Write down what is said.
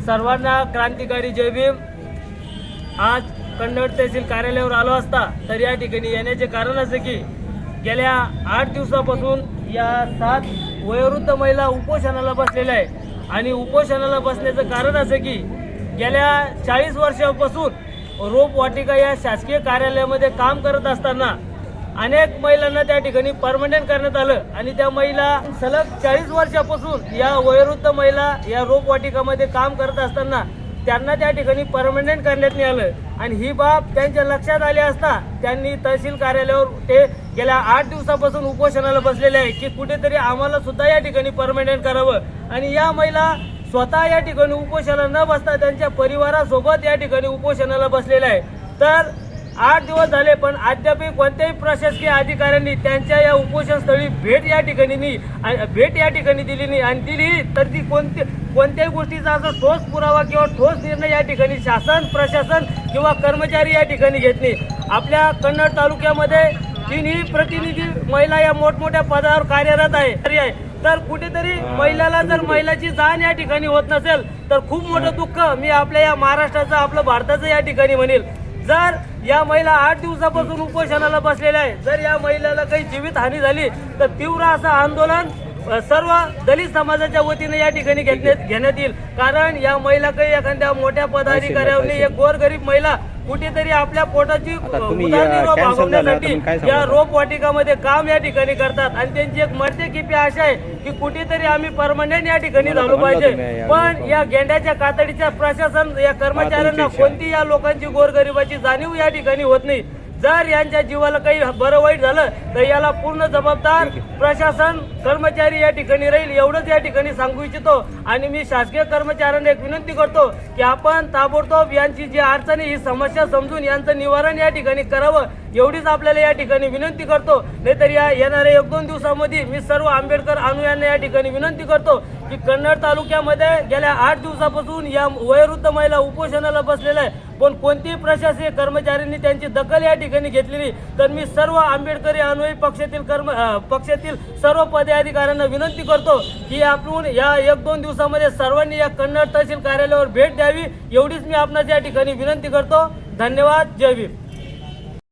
सर्वांना क्रांतिकारी जय भीम। आज कन्नड तहसील कार्यालयावर आलो असता तर या ठिकाणी येण्याचे कारण असे की गेल्या 8 दिवसापासून या 7 वयोवृद्ध महिला उपोषणाला बसलेल्या आहे आणि उपोषणाला बसण्याचं कारण असे की गेल्या 40 वर्षापासून रोपवाटिका या शासकीय कार्यालयामध्ये काम करत असताना अनेक महिलांना त्या ठिकाणी परमनंट करण्यात आलं आणि त्या महिला सलग 40 वर्षापासून या वयोवृद्ध महिला या रोपवाटिकामध्ये काम करत असताना त्यांना त्या ठिकाणी परमनंट करण्यात नाही आलं आणि ही बाब त्यांच्या लक्षात आली असता त्यांनी तहसील कार्यालयावर ते गेल्या 8 दिवसापासून उपोषणाला बसलेले आहे की कुठेतरी आम्हाला सुद्धा या ठिकाणी परमनंट करावं आणि या महिला स्वतः या ठिकाणी उपोषणाला न बसता त्यांच्या परिवारासोबत या ठिकाणी उपोषणाला बसलेले आहे। तर 8 दिवस झाले पण अद्यापही कोणत्याही प्रशासकीय अधिकाऱ्यांनी त्यांच्या या उपोषण स्थळी भेट या ठिकाणी दिली नाही आणि दिली तर ती कोणत्याही गोष्टीचा असा ठोस पुरावा किंवा ठोस निर्णय या ठिकाणी शासन प्रशासन किंवा कर्मचारी या ठिकाणी घेत नाही। आपल्या कन्नड तालुक्यामध्ये 3 प्रतिनिधी महिला या मोठमोठ्या पदावर कार्यरत आहे तर कुठेतरी महिलाला जर महिलाची जाण या ठिकाणी होत नसेल तर खूप मोठं दुःख मी आपल्या या महाराष्ट्राचं आपलं भारताचं या ठिकाणी म्हणेल। जर या महिला 8 दिवसापासून उपोषणाला बसलेल्या आहे, जर या महिलेला काही जीवितहानी झाली तर तीव्र असं आंदोलन सर्व दलित समाजाच्या वतीने या ठिकाणी घेण्यात येईल। कारण या महिला काही एखाद्या मोठ्या पदाधिकाऱ्यांनी एक गोरगरीब महिला कुठेतरी आपल्या पोटाची उदरनिर्वाह भागवण्यासाठी या रोपवाटिकामध्ये काम या ठिकाणी करतात आणि त्यांची एक मर्त्याकिपी आशा आहे की कुठेतरी आम्ही परमनंट या ठिकाणी झालो पाहिजे। पण या गेंड्याच्या कातडीच्या प्रशासन या कर्मचाऱ्यांना कोणती या लोकांची गोरगरिबाची जाणीव या ठिकाणी होत नाही। जर यांच्या जीवाला काही बरं वाईट झालं तर याला पूर्ण जबाबदार प्रशासन कर्मचारी या ठिकाणी राहील एवढंच या ठिकाणी सांगू इच्छितो आणि मी शासकीय कर्मचाऱ्यांना एक विनंती करतो की आपण ताबडतोब यांची जी अडचण ही समस्या समजून यांचं निवारण या ठिकाणी करावं एवढीच आपल्याला या ठिकाणी विनंती करतो। नाहीतर या येणाऱ्या 1-2 दिवसामध्ये मी सर्व आंबेडकर अनुयायांना या ठिकाणी विनंती करतो की कन्नड तालुक्यामध्ये गेल्या 8 दिवसापासून या वयोवृद्ध महिला उपोषणाला बसलेल्या आहे पण कोणतीही प्रशासकीय कर्मचाऱ्यांनी त्यांची दखल या ठिकाणी घेतलेली तर मी सर्व आंबेडकरी अनुयायी पक्षातील सर्व पदाधिकाऱ्यांना विनंती करतो की आपण या 1-2 दिवसामध्ये सर्वांनी या कन्नड तहसील कार्यालयावर भेट द्यावी एवढीच मी आपणास या ठिकाणी विनंती करतो। धन्यवाद। जय भीम।